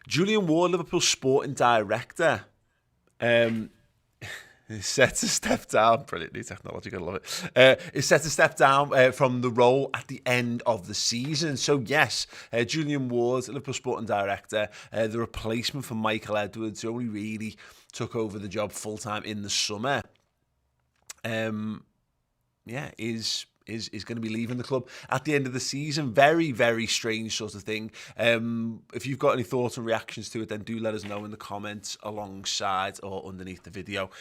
Julian Ward, Liverpool sporting director, is set to step down. Brilliant new technology, gotta love it. Is set to step down from the role at the end of the season. So yes, Julian Ward, Liverpool sporting director, the replacement for Michael Edwards, who only really took over the job full time in the summer. Is going to be leaving the club at the end of the season. Very, very strange sort of thing. If you've got any thoughts and reactions to it, then do let us know in the comments alongside or underneath the video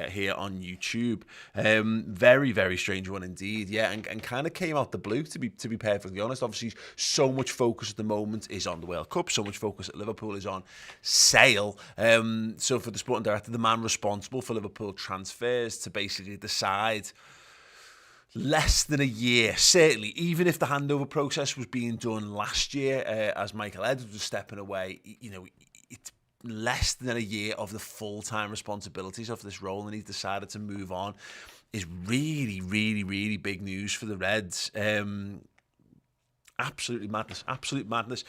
here on YouTube. Very, very strange one indeed. Yeah, and kind of came out the blue, to be perfectly honest. Obviously, so much focus at the moment is on the World Cup. So much focus at Liverpool is on Sale. So for the sporting director, the man responsible for Liverpool transfers, to basically decide less than a year, certainly, even if the handover process was being done last year as Michael Edwards was stepping away, it's less than a year of the full-time responsibilities of this role, and he decided to move on, is really, really, really big news for the Reds. Absolutely madness, absolute madness.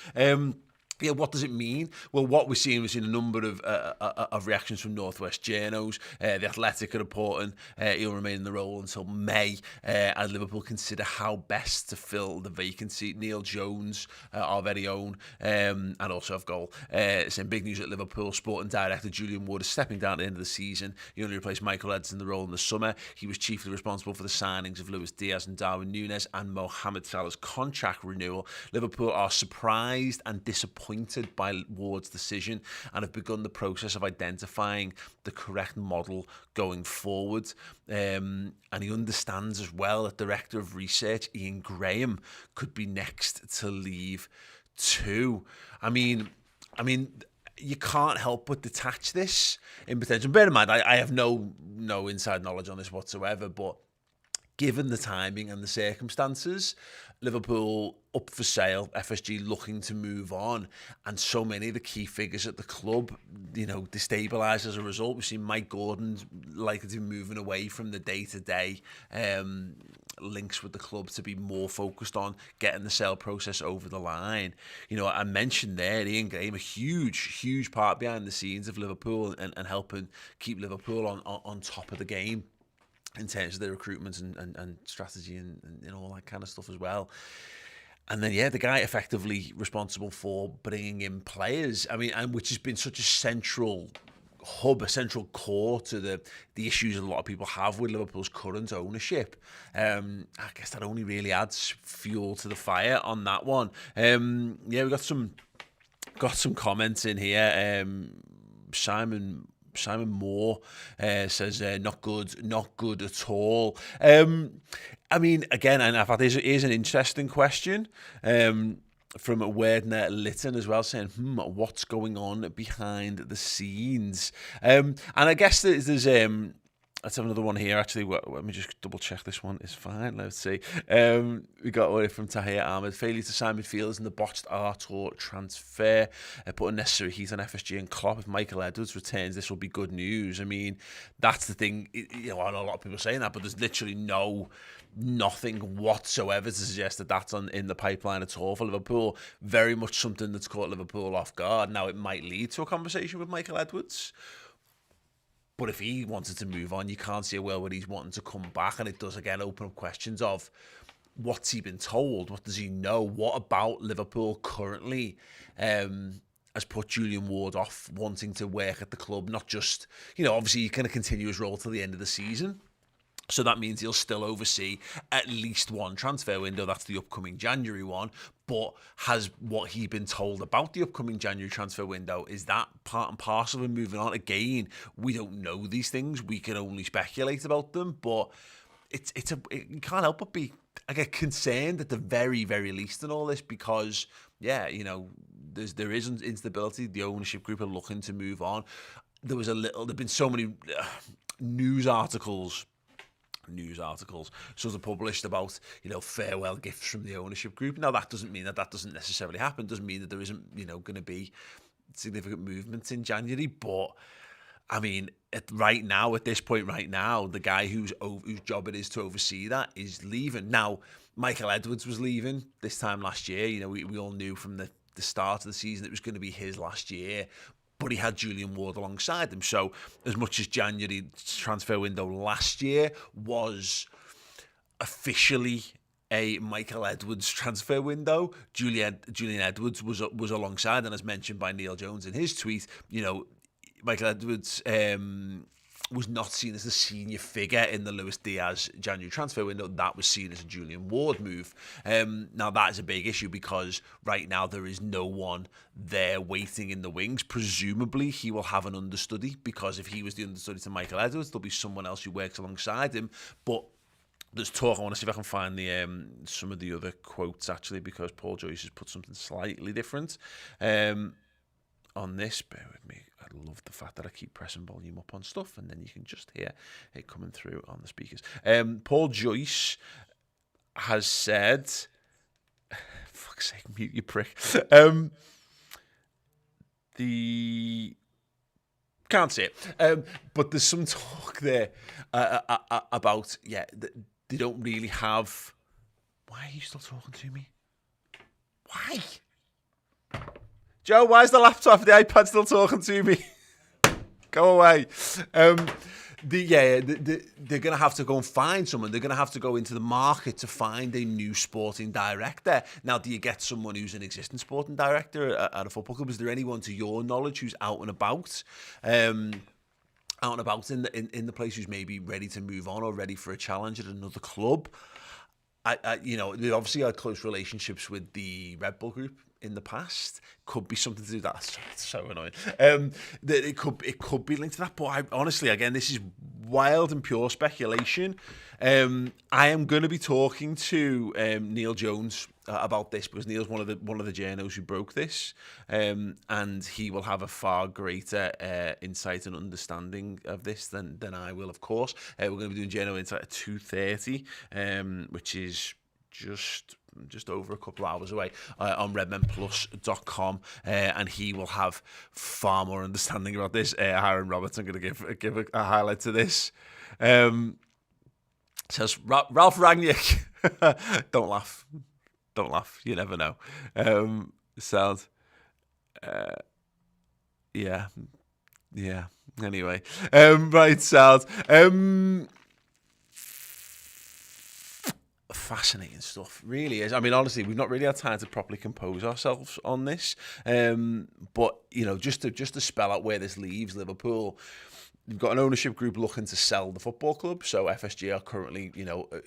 Yeah, what does it mean? Well, what we're seeing a number of reactions from Northwest journos. The Athletic are reporting he'll remain in the role until May, as Liverpool consider how best to fill the vacancy. Neil Jones, our very own, and also of goal, saying big news at Liverpool. Sporting director Julian Ward is stepping down at the end of the season. He only replaced Michael Edwards in the role in the summer. He was chiefly responsible for the signings of Luis Diaz and Darwin Núñez and Mohamed Salah's contract renewal. Liverpool are surprised and disappointed by Ward's decision and have begun the process of identifying the correct model going forward. And he understands as well that Director of Research Ian Graham could be next to leave too. I mean, you can't help but detach this in potential. Bear in mind, I have no inside knowledge on this whatsoever, but given the timing and the circumstances, Liverpool up for sale, FSG looking to move on, and so many of the key figures at the club, destabilised as a result. We've seen Mike Gordon's likely to be moving away from the day-to-day links with the club to be more focused on getting the sale process over the line. I mentioned there Ian Graham, a huge part behind the scenes of Liverpool and helping keep Liverpool on top of the game in terms of their recruitment and strategy and all that kind of stuff as well. And then, the guy effectively responsible for bringing in players, and which has been such a central hub, a central core to the issues a lot of people have with Liverpool's current ownership. I guess that only really adds fuel to the fire on that one. We got some comments in here. Simon Moore says not good at all. Again, and I thought here's an interesting question from Werdner Litton as well, saying, what's going on behind the scenes? And I guess there's let's have another one here, actually. Let me just double check this one is fine. Let's see. We got one from Tahir Ahmed. Failure to sign midfielders in the botched Artur transfer. Put unnecessary heat on FSG and Klopp. If Michael Edwards returns, this will be good news. That's the thing. I know a lot of people saying that, but there's literally nothing whatsoever to suggest that that's in the pipeline at all for Liverpool. Very much something that's caught Liverpool off guard. Now, it might lead to a conversation with Michael Edwards, but if he wanted to move on, you can't see a world where he's wanting to come back. And it does, again, open up questions of what's he been told? What does he know? What about Liverpool currently has put Julian Ward off wanting to work at the club? Not just, obviously he's going to continue his role till the end of the season. So that means he'll still oversee at least one transfer window. That's the upcoming January one. But has what he's been told about the upcoming January transfer window, is that part and parcel of him moving on? Again, we don't know these things. We can only speculate about them. But it can't help but be, I get concerned at the very, very least in all this, because, there is instability. The ownership group are looking to move on. There've been so many news articles sort of published about, farewell gifts from the ownership group. Now, that doesn't mean that doesn't necessarily happen. Doesn't mean that there isn't, going to be significant movements in January. But, at this point right now, the guy whose job it is to oversee that is leaving. Now, Michael Edwards was leaving this time last year. We all knew from the the start of the season it was going to be his last year, but he had Julian Ward alongside him. So as much as January transfer window last year was officially a Michael Edwards transfer window, Julian Edwards was alongside, and as mentioned by Neil Jones in his tweet, Michael Edwards was not seen as the senior figure in the Luis Diaz January transfer window. That was seen as a Julian Ward move. Now that is a big issue because right now there is no one there waiting in the wings. Presumably he will have an understudy, because if he was the understudy to Michael Edwards, there'll be someone else who works alongside him. But there's talk. I want to see if I can find the some of the other quotes actually, because Paul Joyce has put something slightly different on this. Bear with me. I love the fact that I keep pressing volume up on stuff and then you can just hear it coming through on the speakers. Paul Joyce has said, fuck's sake, mute you prick. Can't see it. But there's some talk there about, they don't really have... Why are you still talking to me? Why? Joe, why is the laptop, the iPad still talking to me? Go away. They're going to have to go and find someone. They're going to have to go into the market to find a new sporting director. Now, do you get someone who's an existing sporting director at a football club? Is there anyone, to your knowledge, who's out and about in the place, who's maybe ready to move on or ready for a challenge at another club? They obviously had close relationships with the Red Bull Group in the past. Could be something to do with that. It's so annoying. It could be linked to that. But honestly, again, this is wild and pure speculation. I am going to be talking to Neil Jones about this, because Neil's one of the journos who broke this, and he will have a far greater insight and understanding of this than I will, of course. We're going to be doing Journo Insight at 2:30, which is just over a couple of hours away on redmenplus.com, and he will have far more understanding about this. Aaron Roberts, I'm going to give a highlight to this. Says Ralph Rangnick. Don't laugh, you never know. Sounds anyway, right, sounds fascinating stuff, really is. I mean, honestly, we've not really had time to properly compose ourselves on this, but just to spell out where this leaves Liverpool. You've got an ownership group looking to sell the football club. So FSG are currently,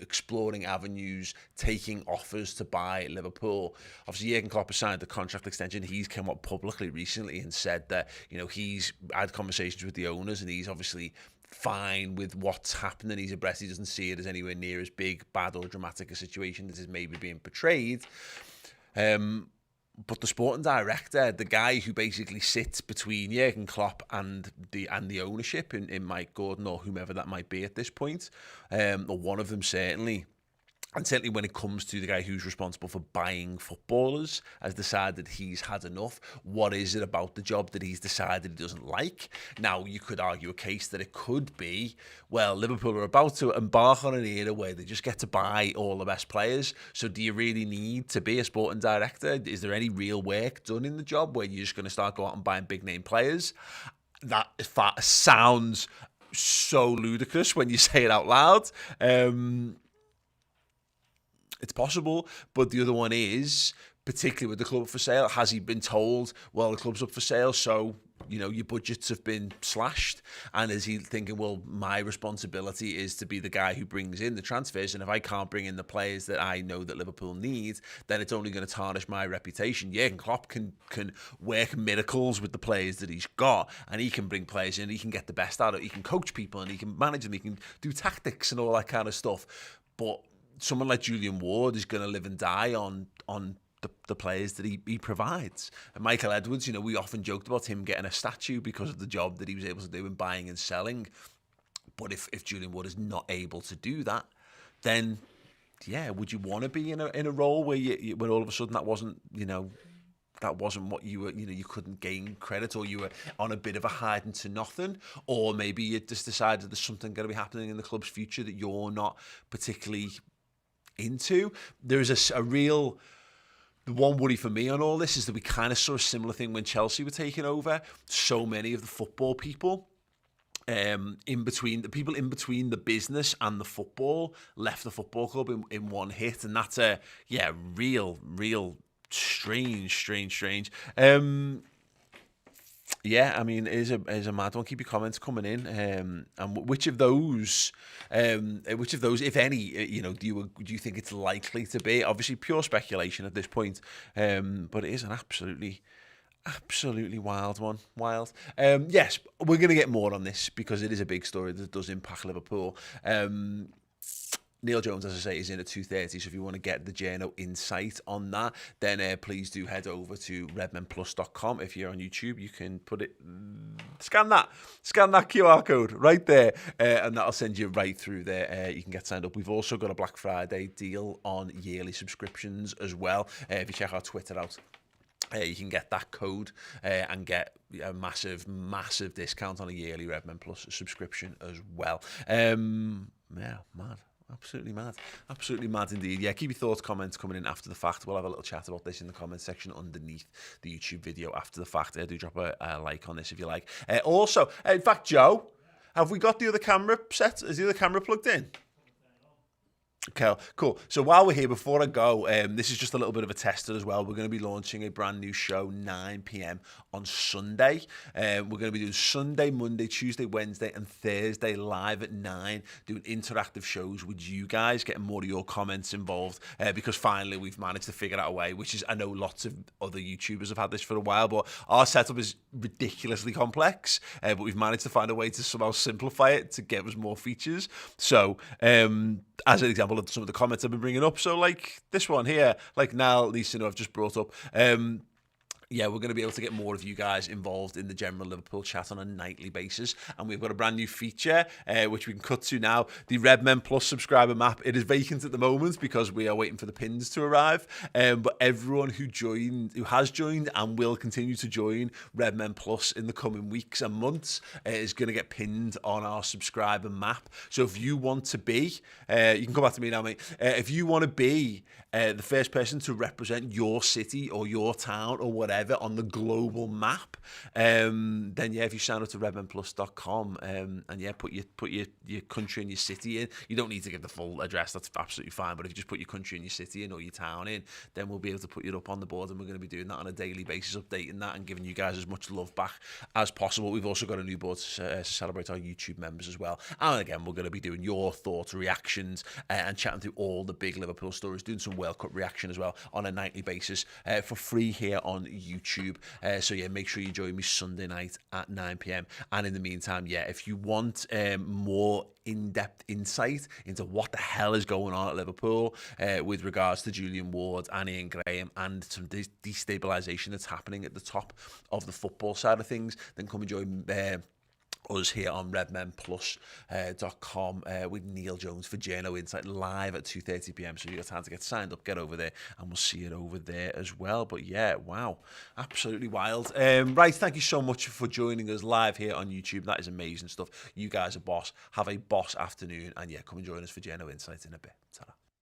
exploring avenues, taking offers to buy Liverpool. Obviously, Jurgen Klopp has signed the contract extension. He's come up publicly recently and said that, he's had conversations with the owners, and he's obviously fine with what's happening. He's abreast. He doesn't see it as anywhere near as big, bad or dramatic a situation as is maybe being portrayed. But the sporting director, the guy who basically sits between Jurgen Klopp and the ownership in Mike Gordon or whomever that might be at this point, or one of them certainly, and certainly when it comes to the guy who's responsible for buying footballers, has decided he's had enough. What is it about the job that he's decided he doesn't like? Now, you could argue a case that it could be, well, Liverpool are about to embark on an era where they just get to buy all the best players. So do you really need to be a sporting director? Is there any real work done in the job where you're just going to start going out and buying big name players? That sounds so ludicrous when you say it out loud. It's possible, but the other one is, particularly with the club up for sale, has he been told, well, the club's up for sale, so, your budgets have been slashed? And is he thinking, well, my responsibility is to be the guy who brings in the transfers, and if I can't bring in the players that I know that Liverpool need, then it's only going to tarnish my reputation. Jurgen Klopp can work miracles with the players that he's got, and he can bring players in, he can get the best out of it, he can coach people, and he can manage them, he can do tactics and all that kind of stuff. But someone like Julian Ward is going to live and die on the players that he provides. And Michael Edwards, we often joked about him getting a statue because of the job that he was able to do in buying and selling. But if Julian Ward is not able to do that, then would you want to be in a role where when all of a sudden that wasn't what you were, you couldn't gain credit, or you were on a bit of a hiding to nothing, or maybe you just decided there's something going to be happening in the club's future that you're not particularly into. There's a real The one worry for me on all this is that we kind of saw a similar thing when Chelsea were taking over. So many of the football people, in between the business and the football, left the football club in one hit, and that's a real strange. Yeah, I mean, it is a mad one. Keep your comments coming in. And which of those, if any, do you think it's likely to be? Obviously, pure speculation at this point, but it is an absolutely wild one. Yes, we're going to get more on this because it is a big story that does impact Liverpool. Neil Jones, as I say, is in at 2:30, so if you want to get the journo insight on that, then please do head over to redmenplus.com. If you're on YouTube, you can scan that QR code right there, and that'll send you right through there. You can get signed up. We've also got a Black Friday deal on yearly subscriptions as well. If you check our Twitter out, you can get that code and get a massive discount on a yearly Redmen Plus subscription as well. Mad. Absolutely mad indeed. Yeah, keep your thoughts, comments coming in after the fact. We'll have a little chat about this in the comment section underneath the YouTube video after the fact. Do drop a like on this if you like. Also, in fact, Joe, have we got the other camera set? Is the other camera plugged in? Okay, cool. So while we're here, before I go, this is just a little bit of a tester as well. We're going to be launching a brand new show 9 p.m. on Sunday. We're going to be doing Sunday, Monday, Tuesday, Wednesday, and Thursday live at 9, doing interactive shows with you guys, getting more of your comments involved, because finally we've managed to figure out a way, which is, I know lots of other YouTubers have had this for a while, but our setup is ridiculously complex, but we've managed to find a way to somehow simplify it to give us more features. So, as an example of some of the comments I've been bringing up, so like this one here, like Niall, Lisa, I've just brought up, yeah, we're going to be able to get more of you guys involved in the general Liverpool chat on a nightly basis. And we've got a brand new feature, which we can cut to now. The Redmen Plus subscriber map. It is vacant at the moment because we are waiting for the pins to arrive. But everyone who has joined and will continue to join Redmen Plus in the coming weeks and months is going to get pinned on our subscriber map. So if you want to be, you can come back to me now, mate. If you want to be the first person to represent your city or your town or whatever on the global map, then yeah, if you sign up to redmenplus.com, and yeah, put your country and your city in. You don't need to give the full address, that's absolutely fine, but if you just put your country and your city in or your town in, then we'll be able to put you up on the board, and we're going to be doing that on a daily basis, updating that and giving you guys as much love back as possible. We've also got a new board to celebrate our YouTube members as well, and again, we're going to be doing your thoughts, reactions, and chatting through all the big Liverpool stories, doing some World Cup reaction as well on a nightly basis for free here on YouTube. So yeah, make sure you join me Sunday night at 9 p.m. And in the meantime, yeah, if you want more in-depth insight into what the hell is going on at Liverpool with regards to Julian Ward and Ian Graham and some destabilisation that's happening at the top of the football side of things, then come and join us here on redmenplus.com with Neil Jones for Journo Insight live at 2:30 p.m. So you've got time to get signed up, get over there, and we'll see it over there as well. But yeah, wow, absolutely wild. Right, thank you so much for joining us live here on YouTube. That is amazing stuff. You guys are boss. Have a boss afternoon, and yeah, come and join us for Journo Insight in a bit. Ta-ra.